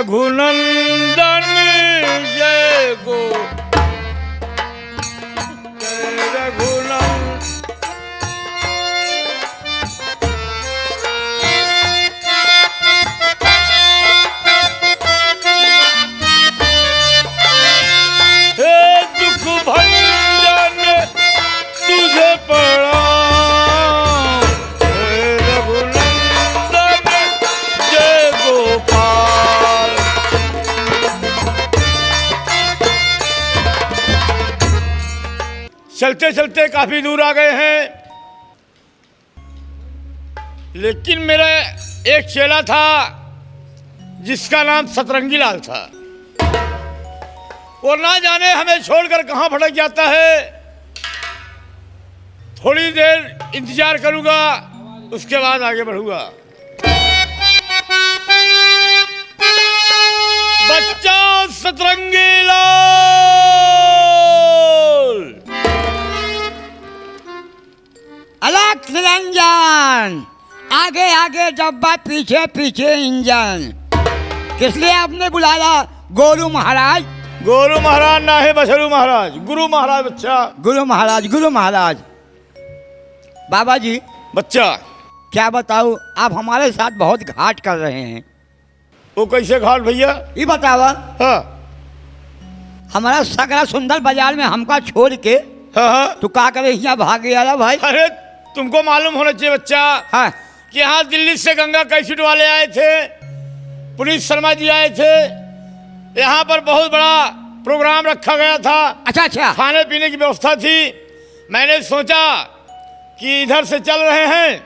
रघुनंदन जय गो जय रघुनंदन। हे दुख भंजन तुझे प्रणाम, हे रघुनंदन जय गोपाल। चलते चलते काफी दूर आ गए हैं, लेकिन मेरा एक चेला था जिसका नाम सतरंगी लाल था। वो ना जाने हमें छोड़कर कहां भटक जाता है। थोड़ी देर इंतजार करूंगा, उसके बाद आगे बढ़ूंगा। बच्चा सतरंगी लाल, अलग निरंजन, आगे आगे डब्बा पीछे पीछे इंजन। किस लिए आपने बुलाया गोरू महाराज? गोरू महाराज ना है, बछरू महाराज, गुरु महाराज। बच्चा गुरु महाराज, गुरु महाराज। बाबा जी बच्चा क्या बताऊं, आप हमारे साथ बहुत घाट कर रहे हैं। वो कैसे घाट भैया? ये बतावा, हाँ हमारा सकरा सुंदर बाजार में हमका छोड़ के हाँ हाँ। तू का करे यहाँ भाग गया भाई? अरे तुमको मालूम होना चाहिए बच्चा हाँ, कि यहाँ दिल्ली से गंगा कैसेट वाले आए थे, पुनीत शर्मा जी आए थे। यहाँ पर बहुत बड़ा प्रोग्राम रखा गया था। अच्छा अच्छा। खाने पीने की व्यवस्था थी। मैंने सोचा कि इधर से चल रहे हैं,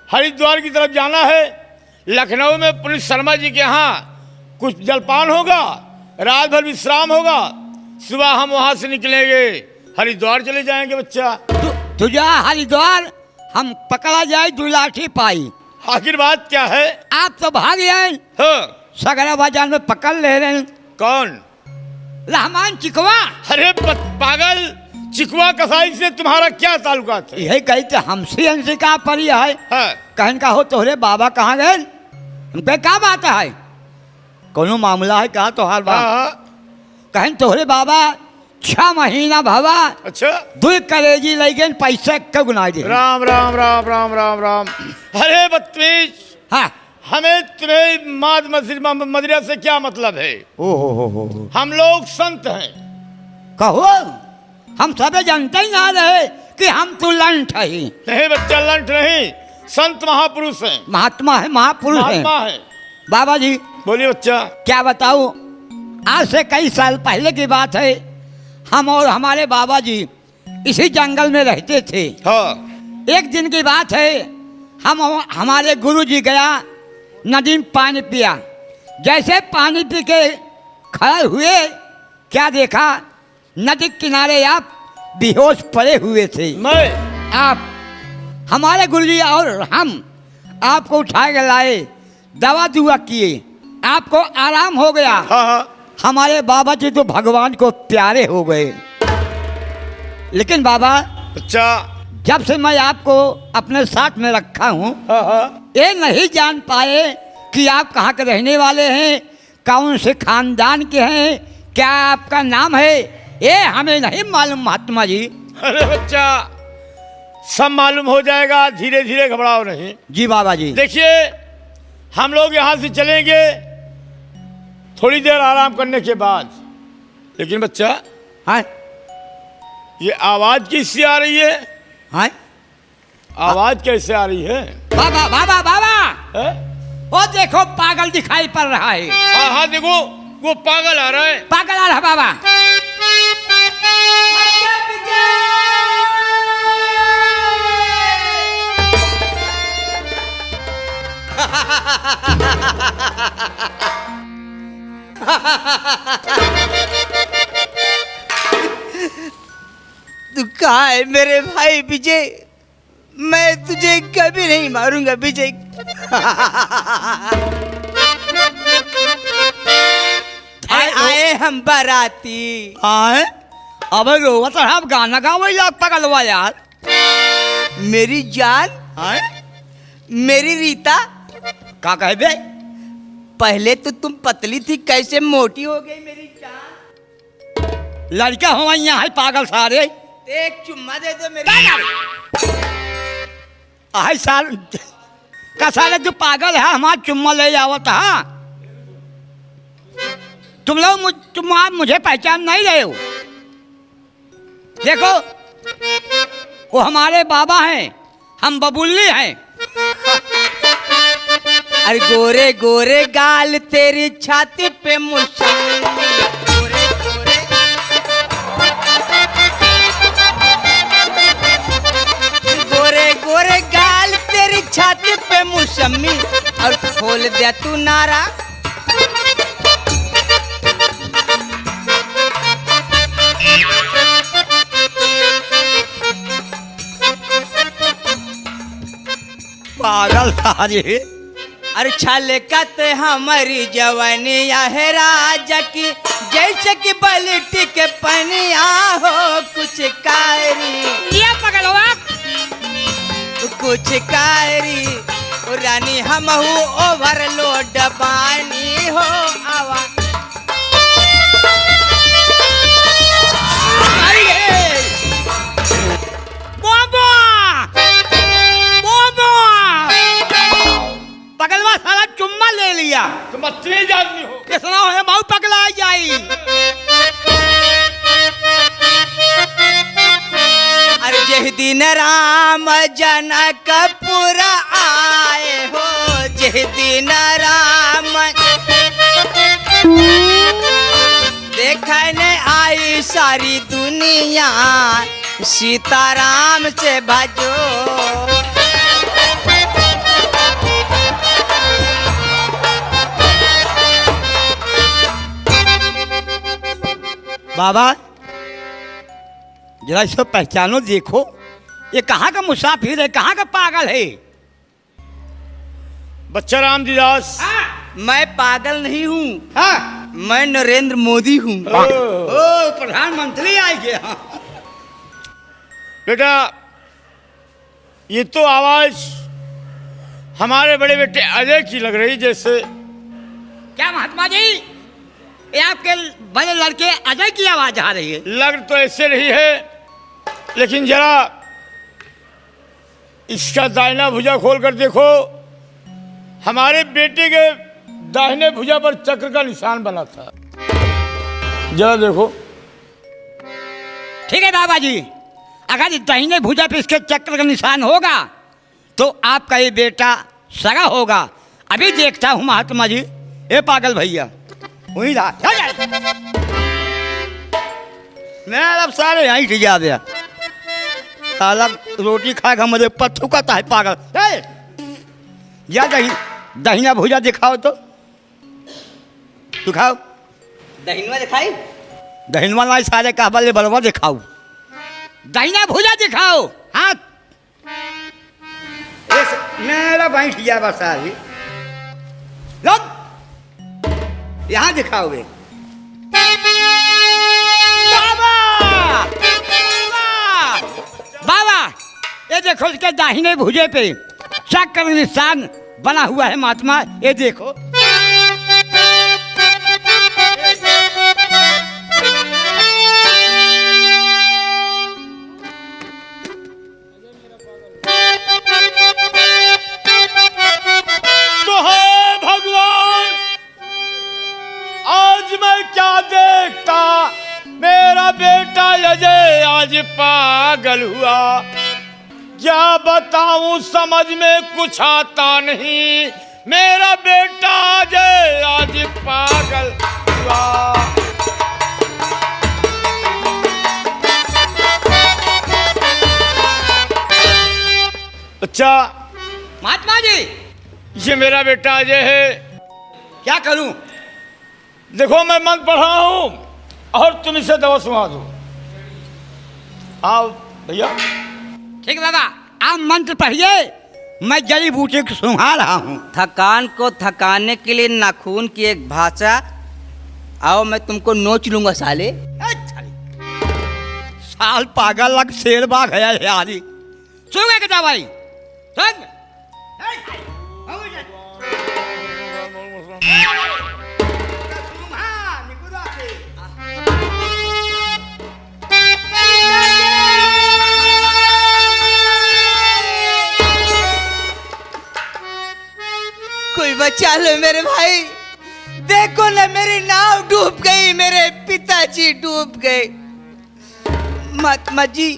हरिद्वार की तरफ जाना है। लखनऊ में पुनीत शर्मा जी के यहाँ कुछ जलपान होगा, रात भर विश्राम होगा, सुबह हम वहाँ से निकलेंगे, हरिद्वार चले जाएंगे। बच्चा तू जा हरिद्वार, हम पकड़ा जाए दुलाठी पाई। आखिर बात क्या है? आप तो भाग गए, हाँ। सगरा बाजार में पकड़ ले रहे हैं। कौन? रहमान चिकवा। अरे पागल, चिकवा कसाई से तुम्हारा क्या ताल्लुकात है? यही कही तो हमसे हमसे का परी है। हाँ। कहन का हो तोहरे बाबा कहाँ गए? हमके क्या बात है? कोनो मामला है क्या तोहार बात? हाँ। कहन तोहरे बाबा 6 महीना भवा अच्छा। 2 कलेजी लगे पैसे का गुना दे। राम राम राम राम राम राम। अरे बदतमीज, हाँ। हमें तुम्हें माद मदिरा से क्या मतलब है? ओहो, हम लोग संत हैं। कहो, हम सब जानते ही ना रहे कि हम तो लंठ है। नहीं बच्चा, लंठ नहीं, संत महापुरुष हैं। महात्मा है, महापुरुष है। महात्मा है। बाबा जी बोलिए बच्चा। क्या बताऊं, आज से कई साल पहले की बात है। हम और हमारे बाबा जी इसी जंगल में रहते थे। हाँ। एक दिन की बात है, हमारे गुरु जी गया नदी में पानी पिया। जैसे पानी पी के खड़े हुए, क्या देखा, नदी किनारे आप बेहोश पड़े हुए थे। मैं? आप, हमारे गुरुजी और हम आपको उठा के लाए, दवा दुआ किए, आपको आराम हो गया। हाँ हाँ। हमारे बाबा जी तो भगवान को प्यारे हो गए। लेकिन बाबा, अच्छा, जब से मैं आपको अपने साथ में रखा हूँ, हाँ हाँ, ये नहीं जान पाए कि आप कहाँ के रहने वाले हैं, कौन से खानदान के हैं, क्या आपका नाम है, ये हमें नहीं मालूम महात्मा जी। अरे बच्चा, सब मालूम हो जाएगा, धीरे धीरे घबराओ नहीं। जी बाबा जी। देखिए, हम लोग यहाँ से चलेंगे थोड़ी देर आराम करने के बाद। लेकिन बच्चा, हाँ ये आवाज किससे आ रही है? हाँ, आवाज कैसे आ रही है? बाबा बाबा बाबा, है? वो देखो पागल दिखाई पड़ रहा है। हाँ हाँ, देखो वो पागल आ रहा है। पागल आ रहा बाबा। तू कहाँ है मेरे भाई विजय? मैं तुझे कभी नहीं मारूंगा विजय। आए हम बाराती। आए अब रोवा तो आप गाना गाओ या पगलवा यार। मेरी जान, आए मेरी रीता, का कहे बे? पहले तो तुम पतली थी, कैसे मोटी हो गई मेरी जान। लड़का हो यहाँ है पागल सारे। एक चुम्मा दे दो मेरी। आई साल का साले जो पागल है हमारा चुम्मा ले जावत है। तुम लोग तुम आप मुझे पहचान नहीं रहे हो। देखो वो हमारे बाबा हैं, हम बबुल्ली हैं। अरे गोरे गोरे गाल तेरी छाती पे मुश्किल, गोरे गोरे गोरे गोरे गाल तेरी छाती पे मुसम्मी, और खोल दिया तू नारा। पागल सारे। अरे छलकत हमारी जवानिया है राजा की, जैसे कि बल्टी के पनिया हो कुछ कारी। ये पकड़ो आप। कुछ कारी ओ रानी हमहू ओवरलोड बानी हो आवा। पगलवा साला चुम्मा ले लिया। तुम तेज आदमी हो। किसना है माऊ पगला जाई। अरे जय दिन राम जनकपुर आए हो, जय दिन राम देखने आई सारी दुनिया, सीताराम से भजो। बाबा जरा इसको पहचानो, देखो ये कहाँ का मुसाफिर है, कहाँ का पागल है। बच्चा रामदास। मैं पागल नहीं हूँ, हाँ? मैं नरेंद्र मोदी हूँ। ओ प्रधानमंत्री आए गए। हाँ। बेटा ये तो आवाज हमारे बड़े बेटे अजय की लग रही जैसे। क्या महात्मा जी, ये आपके बड़े लड़के अजय की आवाज आ रही है। लग तो ऐसे रही है, लेकिन जरा इसका दाहिना भुजा खोल कर देखो। हमारे बेटे के दाहिने भुजा पर चक्र का निशान बना था, जरा देखो। ठीक है बाबा जी, अगर इस दाहिने भुजा पे इसके चक्र का निशान होगा तो आपका ये बेटा सगा होगा। अभी देखता हूँ महात्मा जी। ए पागल भैया वही रहा। मैं अब सारे यहीं से जा दिया। साला रोटी खाएगा मुझे पत्थू का है पागल। जा दहिना भुजा दिखाओ तो। दिखाओ दहिनवा दिखाई। दहिनवा ना सारे कहबले बलवा दिखाओ। दहिना भुजा दिखाओ। हाथ मेरा बैठ गया बस सारी। लोग यहाँ दिखाओगे। बाबा बाबा ये देखो इसके दाहिने भुजे पे चक्र निशान बना हुआ है महात्मा, ये देखो। तो है भगवान, आज मैं क्या देखता, मेरा बेटा अजय आज पागल हुआ। क्या बताऊं समझ में कुछ आता नहीं, मेरा बेटा अजय आज पागल हुआ। अच्छा महात्मा जी ये मेरा बेटा अजय है। क्या करूं? देखो मैं मंत्र पढ़ रहा हूं और तुम इसे दवा सुना दो। आओ भैया। ठीक बाबा, आप मंत्र पढ़िए, मैं जड़ी बूटी को सुंघा रहा हूँ। थकान को थकाने के लिए नाखून की एक भाषा। आओ मैं तुमको नोच लूंगा साले। साल पागल लग शेर बाग है यारी। सुन के दवाई सुन। कोई बचा लो मेरे भाई। देखो ना मेरी नाव डूब गई, मेरे पिताजी डूब गए। महात्मा जी,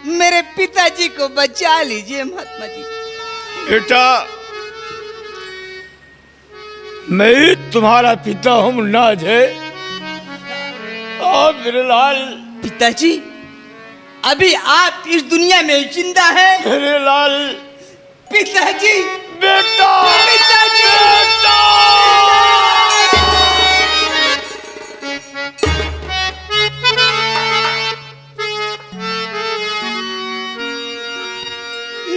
मेरे पिताजी को बचा लीजिए महात्मा जी। बेटा, मैं ही तुम्हारा पिता हूँ मुन्ना अजय। और मेरे लाल, पिताजी, अभी आप इस दुनिया में जिंदा हैं। मेरे लाल, पिताजी, बेटा, पिताजी, बेटा।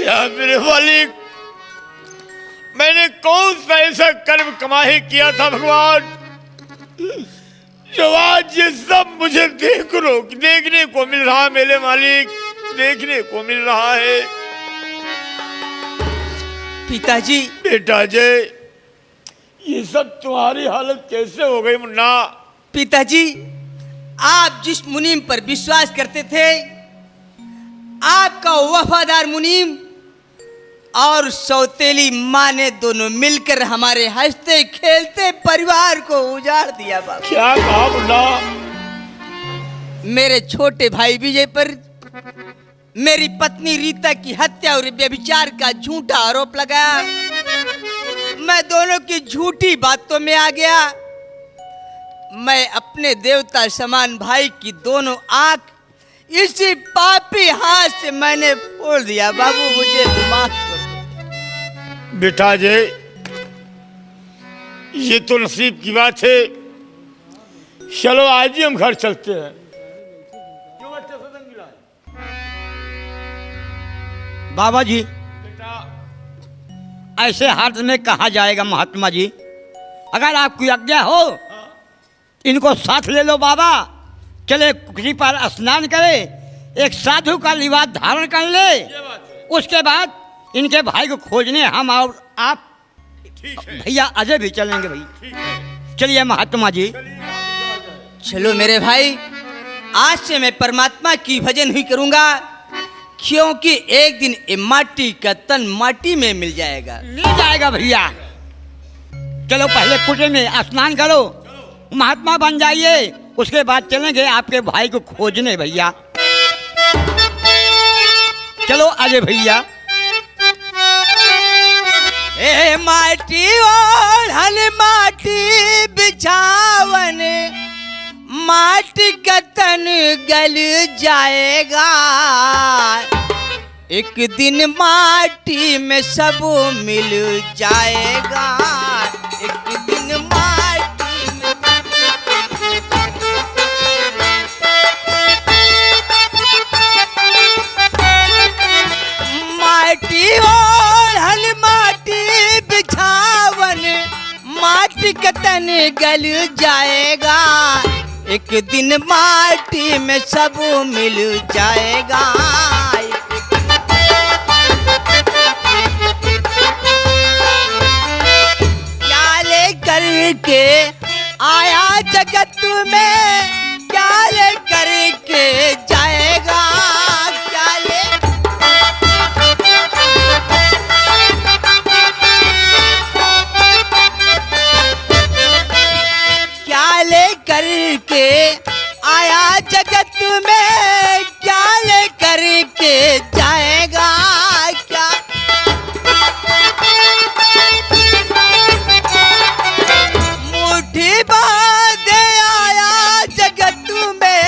या मेरे मालिक, मैंने कौन सा ऐसा कर्म कमाई किया था भगवान, जो आज ये सब मुझे देखने को मिल रहा है। मेरे मालिक, देखने को मिल रहा है। पिताजी, बेटा जय, ये सब तुम्हारी हालत कैसे हो गई मुन्ना? पिताजी, आप जिस मुनीम पर विश्वास करते थे, आपका वफादार मुनीम और सौतेली माँ ने दोनों मिलकर हमारे हंसते खेलते परिवार को उजाड़ दिया बाबा। क्या कहा मुन्ना? मेरे छोटे भाई विजय पर मेरी पत्नी रीता की हत्या और व्यभिचार का झूठा आरोप लगाया। मैं दोनों की झूठी बातों में आ गया। मैं अपने देवता समान भाई की दोनों आंख इसी पापी हाथ से मैंने फोड़ दिया। बाबू, मुझे माफ कर दो। बेटा जय, ये तो नसीब की बात है। चलो आज ही हम घर चलते हैं। क्यों बच्चा सदन मिला है? बाबा जी, बेटा, ऐसे हाथ में कहा जाएगा महात्मा जी। अगर आपकी आज्ञा हो, इनको साथ ले लो बाबा। चले कुकरी पर स्नान करे, एक साधु का लिबास धारण कर ले। ये बात है। उसके बाद इनके भाई को खोजने हम और आप ठीक है, भैया अजय भी चलेंगे भाई। ठीक है। चलिए महात्मा जी। चलो मेरे भाई, आज से मैं परमात्मा की भजन ही करूंगा, क्योंकि एक दिन ये माटी का तन माटी में मिल जाएगा। ले जाएगा भैया। चलो पहले कुटे में स्नान करो, महात्मा बन जाइए। उसके बाद चलेंगे आपके भाई को खोजने भैया। चलो अजय भैया। ए माटी ओढ़ल माटी बिछावन, माटी का तन गल जाएगा। एक दिन माटी में सब मिल जाएगा। एक दिन माटी में माटी ओढ़ल माटी बिछावन, माटी का तन गल जाएगा। एक दिन माटी में सब मिल जाएगा। क्या ले करके आया जगत में, क्या ले करके जाएगा। क्या ले क्या ले करके आया जगत में, क्या ले करके जाएगा। क्या मुट्ठी बांधे आया जगत में,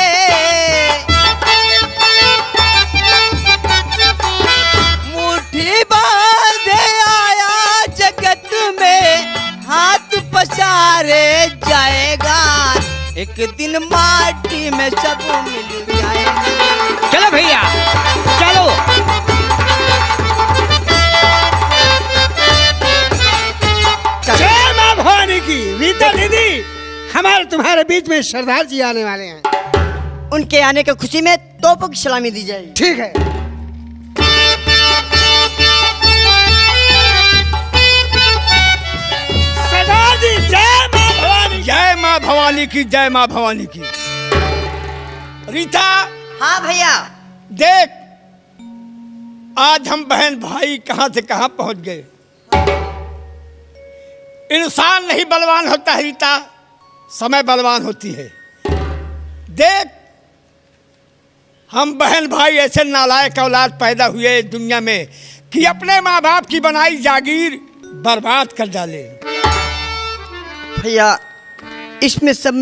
मुट्ठी बांधे आया जगत में, हाथ पसारे जाएगा। एक दिन माटी में सब मिल जाएगा। चलो भैया चलो। जय मां भवानी की। रीता दीदी, हमारे तुम्हारे बीच में सरदार जी आने वाले हैं। उनके आने की खुशी में तोपों की सलामी दी जाएगी। ठीक है। सरदार जी जय माँ भवानी की, जय माँ भवानी की। रीता हाँ भैया। देख, आज हम बहन भाई कहां से कहां पहुंच गए। इंसान नहीं बलवान होता है रीता, समय बलवान होती है। देख, हम बहन भाई ऐसे नालायक औलाद पैदा हुए दुनिया में कि अपने माँ बाप की बनाई जागीर बर्बाद कर डाले। भैया इसमें सब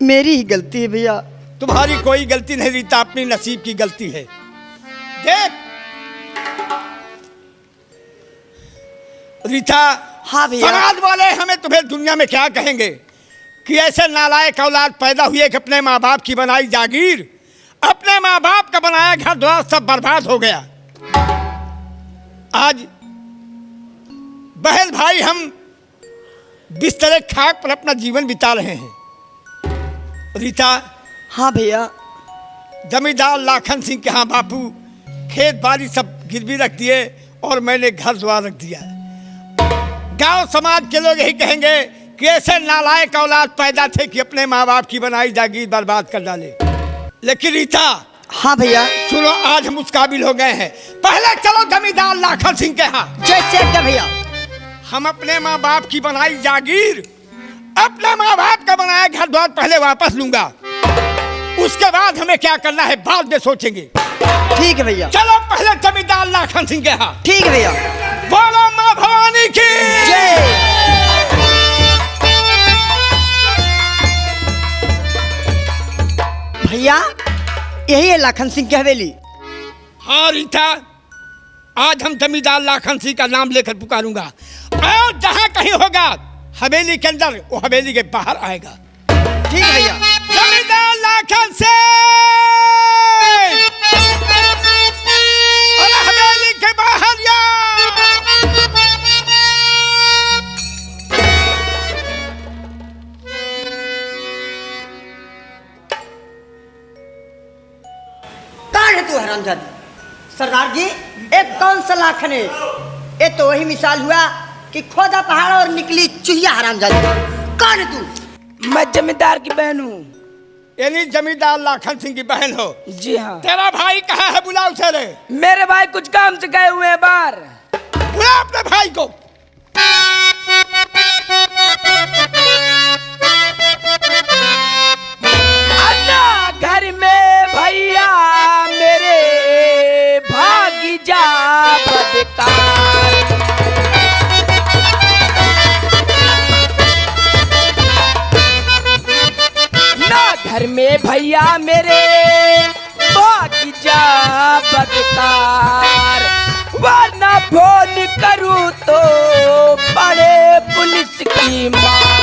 मेरी ही गलती है भैया। तुम्हारी कोई गलती नहीं रीता, अपनी नसीब की गलती है। देख रीता, हाँ भैया। समाज वाले हमें तुम्हें दुनिया में क्या कहेंगे कि ऐसे नालायक औलाद पैदा हुए कि अपने माँ बाप की बनाई जागीर, अपने माँ बाप का बनाया घर द्वार सब बर्बाद हो गया। आज बहन भाई हम बिस्तरे खाक पर अपना जीवन बिता रहे हैं। रीता, हाँ भैया। जमींदार लाखन सिंह के यहाँ बापू खेत बाड़ी सब गिरवी रख दिए और मैंने घर द्वार रख दिया। गांव समाज के लोग यही कहेंगे कि ऐसे नालायक औलाद पैदा थे कि अपने माँ बाप की बनाई जागीर बर्बाद कर डाले। लेकिन रीता, हाँ भैया। सुनो, आज हम उस काबिल हो गए हैं। पहले चलो जमींदार लाखन सिंह के यहाँ। जैसे क्या भैया? हम अपने माँ बाप की बनाई जागीर, अपने माँ बाप का बनाया घर द्वार पहले वापस लूंगा। उसके बाद हमें क्या करना है बाद में सोचेंगे। ठीक है भैया। चलो पहले जमींदार लाखन सिंह के यहाँ। ठीक है भैया। बोलो माँ भवानी की जय। भैया यही है लाखन सिंह की हवेली। हाँ रीता, आज हम जमींदार लाखन सिंह का नाम लेकर पुकारूंगा और जहाँ कहीं होगा हवेली के अंदर, वो हवेली के बाहर आएगा। ठीक है भैया। जमींदार लाखन सिंह और हवेली के बाहर या। कौन है तू हरामजादी? सरदार जी एक कौन सा लाखन है? ये तो वही मिसाल हुआ कि खोदा पहाड़ और निकली चूहिया हरामजादी। कौन है तू? मैं जमींदार की बहन हूँ। यानी जमींदार लाखन सिंह की बहन हो? जी हाँ। तेरा भाई कहाँ है? बुला उसे रे। मेरे भाई कुछ काम से गए हुए हैं बाहर। बुला अपने भाई को। अन्ना घर में भैया मेरे भागी जा बदकार। ना घर में भैया मेरे भागी जा बदकार, वरना फोन करूँ तो बड़े पुलिस की मार।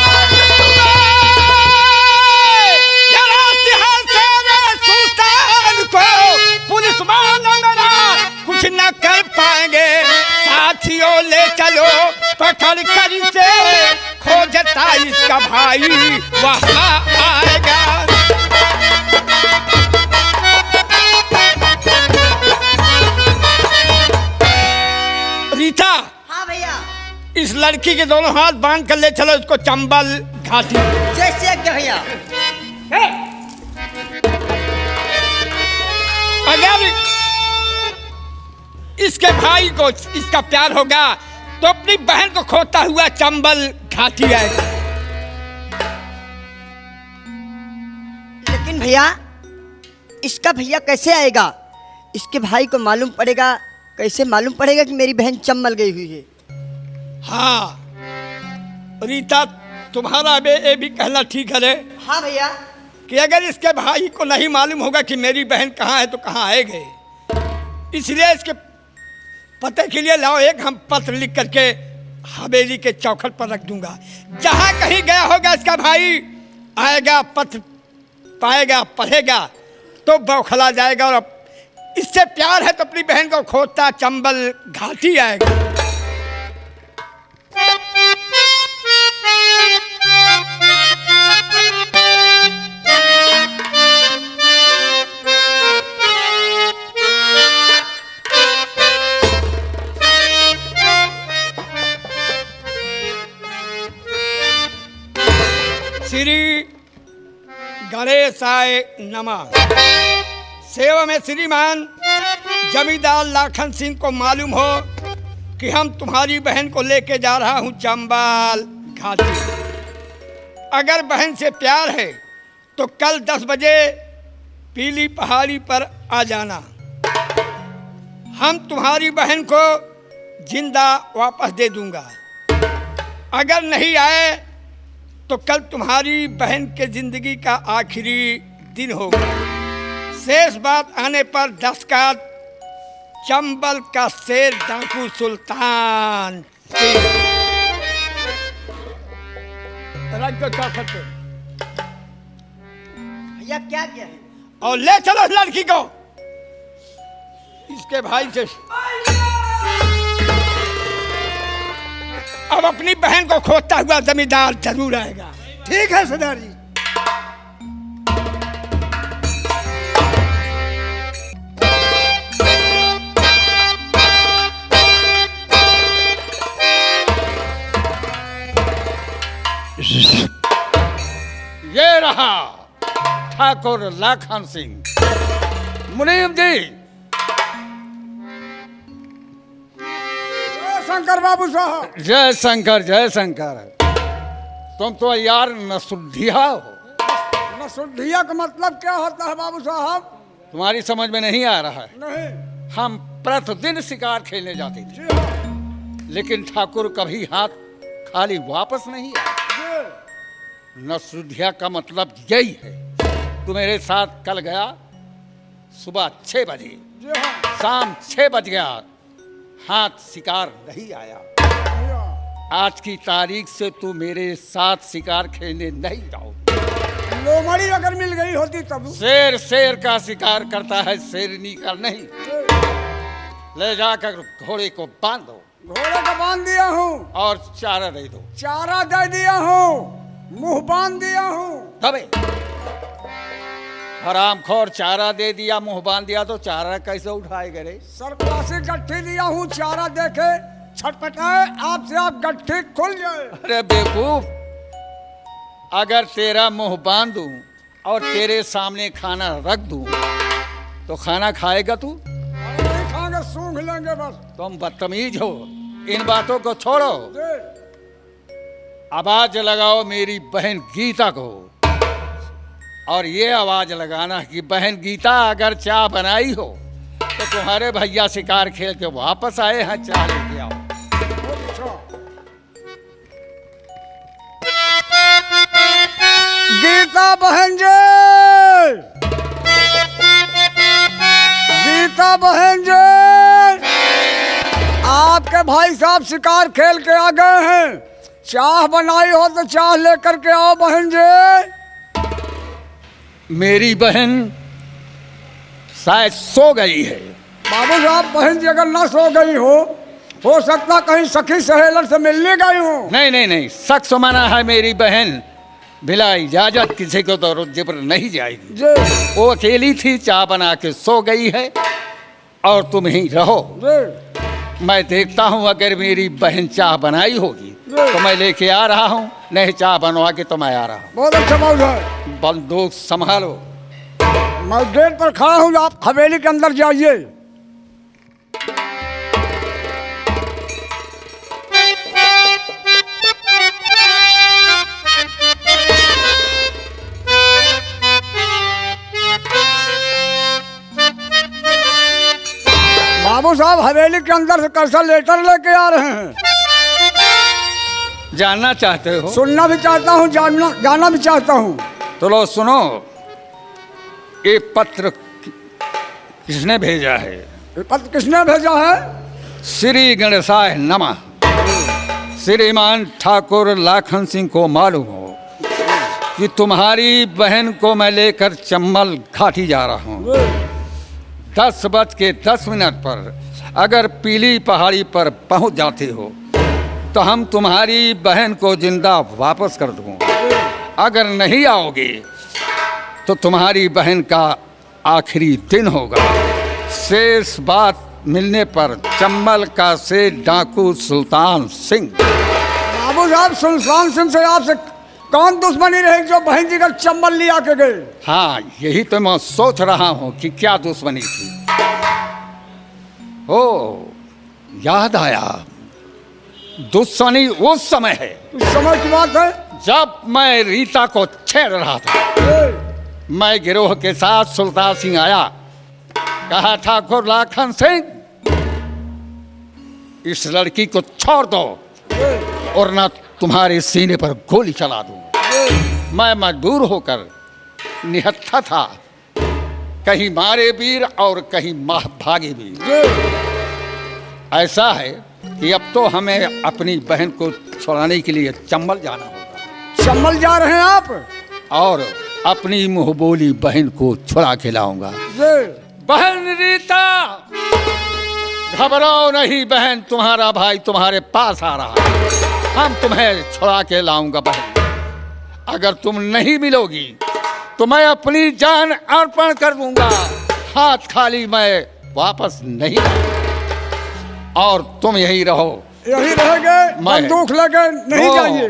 पुलिस वालों कुछ न कर पाएंगे, साथियों ले चलो पकड़ कर से, खोजता इसका भाई वहाँ आएगा। रीता, हाँ भैया। इस लड़की के दोनों हाथ बांध कर ले चलो इसको चंबल घाटी। जैसे क्या भैया? अगर इसके भाई को इसका प्यार होगा तो अपनी बहन को खोता हुआ चंबल घाटी आएगा। लेकिन भैया इसका भैया कैसे आएगा? इसके भाई को मालूम पड़ेगा, कैसे मालूम पड़ेगा कि मेरी बहन चंबल गई हुई है? हाँ रीता, तुम्हारा ये भी कहना ठीक है रे हाँ भैया। कि अगर इसके भाई को नहीं मालूम होगा कि मेरी बहन कहाँ है तो कहाँ आएंगे। इसलिए इसके पते के लिए लाओ एक हम पत्र लिख करके हवेली के चौखट पर रख दूंगा। जहाँ कहीं गया होगा इसका भाई आएगा, पत्र पाएगा, पढ़ेगा तो बौखला जाएगा और इससे प्यार है तो अपनी बहन को खोता चंबल घाटी आएगा। श्री गणेशाय नमः। सेवा में श्रीमान जमींदार लाखन सिंह को मालूम हो कि हम तुम्हारी बहन को लेके जा रहा हूँ चंबल घाटी। अगर बहन से प्यार है तो कल 10 बजे पीली पहाड़ी पर आ जाना। हम तुम्हारी बहन को जिंदा वापस दे दूंगा। अगर नहीं आए तो कल तुम्हारी बहन के जिंदगी का आखिरी दिन होगा। शेष बात आने पर दस्तखत चंबल का शेर डाकू सुल्तान भैया क्या किया है? और ले चलो इस लड़की को इसके भाई से। अब अपनी बहन को खोजता हुआ जमींदार जरूर आएगा। ठीक है सरदार जी। ये रहा ठाकुर लाखन सिंह। मुनीम जी, शंकर बाबू साहब। जय शंकर जय शंकर। तुम तो यार नसुद्धिया हो। नसुद्धिया का मतलब क्या होता है बाबू साहब? तुम्हारी समझ में नहीं आ रहा है। नहीं। हम प्रतिदिन शिकार खेलने जाते थे, जी हाँ। लेकिन ठाकुर कभी हाथ खाली वापस नहीं आया। नसुद्धिया का मतलब यही है। तू मेरे साथ कल गया सुबह 6 बजे, जी हाँ। शाम 6 बज गया, हाथ शिकार नहीं आया। आज की तारीख से तू मेरे साथ शिकार खेलने नहीं जाओ। लोमड़ी अगर मिल गई होती तब। शेर शेर का शिकार करता है, शेरनी का नहीं। ले जाकर घोड़े को बांधो। घोड़े को बांध दिया हूँ। और चारा दे दो। चारा दे दिया हूँ, मुंह बांध दिया हूँ। तबे हरामखोर, चारा दे दिया मुंह बांध दिया तो चारा कैसे उठाएगा रे? सरकलासी गट्ठी दिया हूँ, चारा देखे छटपटाए आपसे आप गट्ठी खुल जाए। अरे बेवकूफ, अगर तेरा मुंह बांध दूं और तेरे सामने खाना रख दूं तो खाना खाएगा तू? अरे नहीं खाएंगे, सूंघ लेंगे बस। तुम बदतमीज हो। इन बातों को छोड़ो। जी। आवाज लगाओ मेरी बहन गीता को, और ये आवाज लगाना कि बहन गीता अगर चाय बनाई हो तो तुम्हारे भैया शिकार खेल के वापस आए हैं, चाय लेके आओ। गीता बहन जी, गीता बहन जी, आपके भाई साहब शिकार खेल के आ गए हैं। चाह बनाई हो तो चाह लेकर के आओ बहन जी। मेरी बहन शायद सो गई है। बाबू साहब, बहन जी अगर ना सो गई हो सकता कहीं सखी सहेलन से मिलने गई हो। नहीं नहीं नहीं, सख्त मना है। मेरी बहन बिला इजाजत किसी को तो जबर नहीं जाएगी। जी। वो अकेली थी, चाय बना के सो गई है और तुम ही रहो। जी। मैं देखता हूँ, अगर मेरी बहन चाय बनाई होगी तो मैं लेके आ रहा हूँ, नहीं चाय बनवा के तो मैं आ रहा हूँ। बहुत अच्छा बाबू साहब। बंदूक संभालो। मैं गेट पर खड़ा हूँ, आप हवेली के अंदर जाइए। बाबू साहब हवेली के अंदर से कैसा लेटर लेके आ रहे हैं? जानना चाहते हो? सुनना भी चाहता हूँ, जानना भी चाहता हूँ। तो लो सुनो, ये पत्र किसने भेजा है? ये पत्र किसने भेजा है? श्री गणेशाय नमः। श्रीमान ठाकुर लाखन सिंह को मालूम हो कि तुम्हारी बहन को मैं लेकर चंबल घाटी जा रहा हूँ। 10:10 पर अगर पीली पहाड़ी पर पहुँच जाते हो तो हम तुम्हारी बहन को जिंदा वापस कर दूँगा। अगर नहीं आओगे तो तुम्हारी बहन का आखिरी दिन होगा। शेष बात मिलने पर चंबल का से डाकू सुल्तान सिंह। बाबू साहब, सुल्तान सिंह से आपसे कौन दुश्मनी रही जो बहन जी का चंबल लिया के गए? हाँ, यही तो मैं सोच रहा हूँ कि क्या दुश्मनी थी। ओ, याद आया, दुश्मनी उस समय है इस समय की बात है। जब मैं रीता को छेड़ रहा था। मैं गिरोह के साथ सुल्तान सिंह आया, कहा ठाकुर लाखन सिंह, इस लड़की को छोड़ दो और ना तुम्हारे सीने पर गोली चला दूं। मैं मजबूर होकर निहत्था था, कहीं मारे वीर और कहीं भागे वीर। ऐसा है कि अब तो हमें अपनी बहन को छुड़ाने के लिए चंबल जाना होगा। चंबल जा रहे हैं आप? और अपनी मुंह बोली बहन को छुड़ा के लाऊंगा। बहन रीता, घबराओ नहीं बहन, तुम्हारा भाई तुम्हारे पास आ रहा है। हम तुम्हें छुड़ा के लाऊंगा बहन। अगर तुम नहीं मिलोगी तो मैं अपनी जान अर्पण कर दूंगा। हाथ खाली मैं वापस नहीं आऊंगा। और तुम यही रहो। यही रहेंगे? बंदूक लेके नहीं जाइए।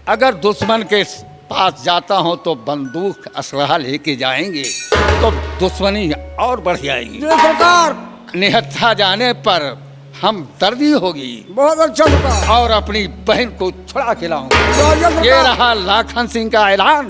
अगर दुश्मन के पास जाता हूं तो बंदूक असलहा लेके जाएंगे तो दुश्मनी और बढ़ जाएगी। सरकार, निहत्था जाने पर हम दर्दी होगी। बहुत अच्छा सरकार। और अपनी बहन को छुड़ा के लाऊंगा। ये रहा लाखन सिंह का ऐलान।